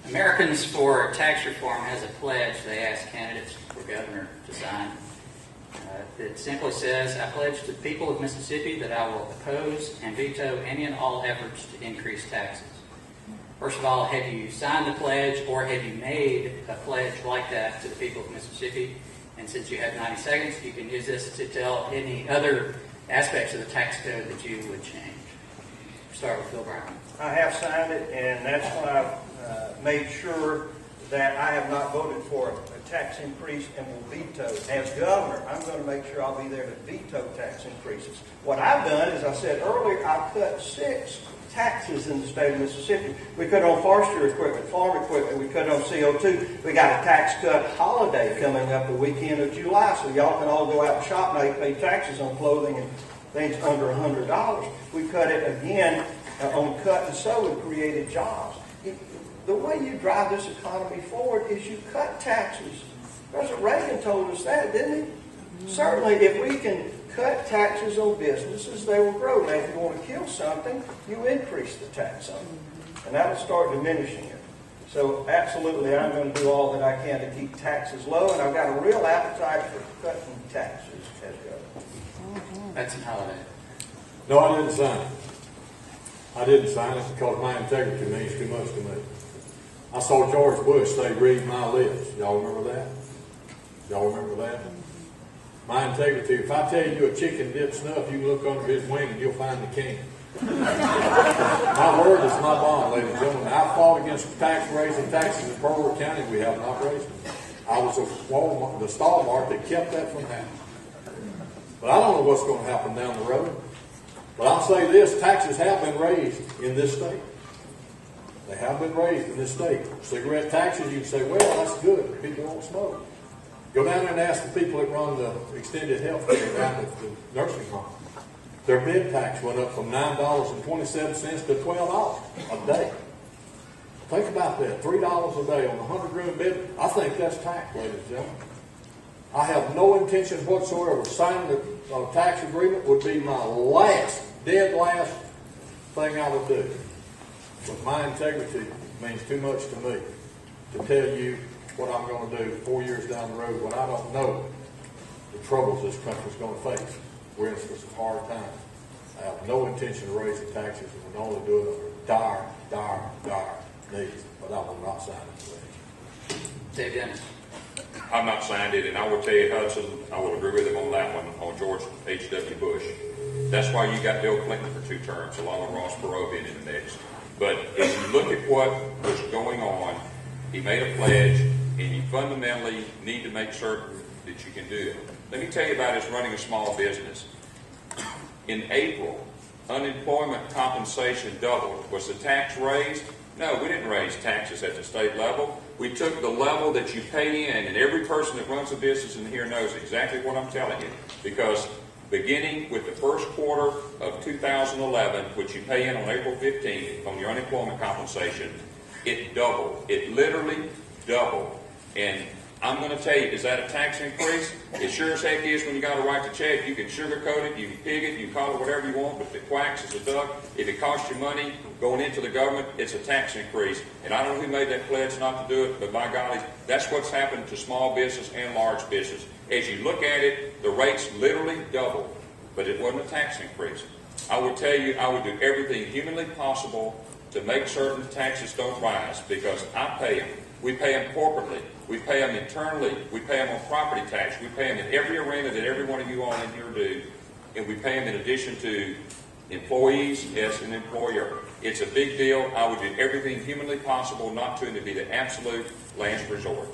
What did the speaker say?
Americans for Tax Reform has a pledge they ask candidates for governor to sign. It simply says, I pledge to the people of Mississippi that I will oppose and veto any and all efforts to increase taxes. First of all, have you signed the pledge, or have you made a pledge like that to the people of Mississippi? And since you have 90 seconds, you can use this to tell any other aspects of the tax code that you would change. Start with Phil Brown. I have signed it, and that's why I've made sure that I have not voted for a tax increase and will veto. As governor, I'm going to make sure I'll be there to veto tax increases. What I've done, as I said earlier, I've cut 6 taxes in the state of Mississippi. We cut on forestry equipment, farm equipment, we cut on CO2. We got a tax cut holiday coming up the weekend of July, so y'all can all go out and shop now. You pay taxes on clothing and things under $100. We cut it again on cut and sew and created jobs. The way you drive this economy forward is you cut taxes. President Rankin told us that, didn't he? Certainly, if we can cut taxes on businesses, they will grow. Now, if you want to kill something, you increase the tax on it, and that will start diminishing it. So, absolutely, I'm going to do all that I can to keep taxes low, and I've got a real appetite for cutting taxes as governor. That's an holiday. No, I didn't sign it. I didn't sign it because my integrity means too much to me. I saw George Bush say, read my lips. Y'all remember that? Y'all remember that? My integrity, if I tell you a chicken dipped snuff, you can look under his wing and you'll find the king. My word is my bond, ladies and gentlemen. I fought against raising taxes in Pearl County. We have not raised them. I was the stalwart that kept that from happening. But I don't know what's going to happen down the road. But I'll say this, taxes have been raised in this state. They have been raised in this state. Cigarette taxes, you can say, well, that's good. People won't smoke. Go down there and ask the people that run the extended health care down at the nursing home. Their bed tax went up from $9.27 to $12 a day. Think about that, $3 a day on a 100-room bed. I think that's tax, ladies and gentlemen. I have no intention whatsoever of signing a tax agreement. Would be my dead last thing I would do. But my integrity means too much to me to tell you what I'm going to do 4 years down the road when I don't know the troubles this country's going to face. We're in for some hard times. I have no intention of raising taxes and would only do it under dire needs. But I will not sign it. Dave Dennis. I've not signed it, and I will tell you, Hudson, I will agree with him on that one, on George H.W. Bush. That's why you got Bill Clinton for 2 terms, along with Ross Perot being in the mix. But if you look at what was going on, he made a pledge, and you fundamentally need to make certain that you can do it. Let me tell you about his running a small business. In April, unemployment compensation doubled. Was the tax raised? No, we didn't raise taxes at the state level. We took the level that you pay in, and every person that runs a business in here knows exactly what I'm telling you. Because beginning with the first quarter of 2011, which you pay in on April 15th on your unemployment compensation, it doubled. It literally doubled. And I'm going to tell you, is that a tax increase? It sure as heck is when you got to write the check. You can sugarcoat it, you can pig it, you can call it whatever you want, but if it quacks, it's a duck. If it costs you money going into the government, it's a tax increase. And I don't know who made that pledge not to do it, but by golly, that's what's happened to small business and large business. As you look at it, the rates literally doubled, but it wasn't a tax increase. I would tell you, I would do everything humanly possible to make certain the taxes don't rise, because I pay them. We pay them corporately. We pay them internally. We pay them on property tax. We pay them in every arena that every one of you all in here do. And we pay them in addition to employees as an employer. It's a big deal. I would do everything humanly possible not to be the absolute last resort.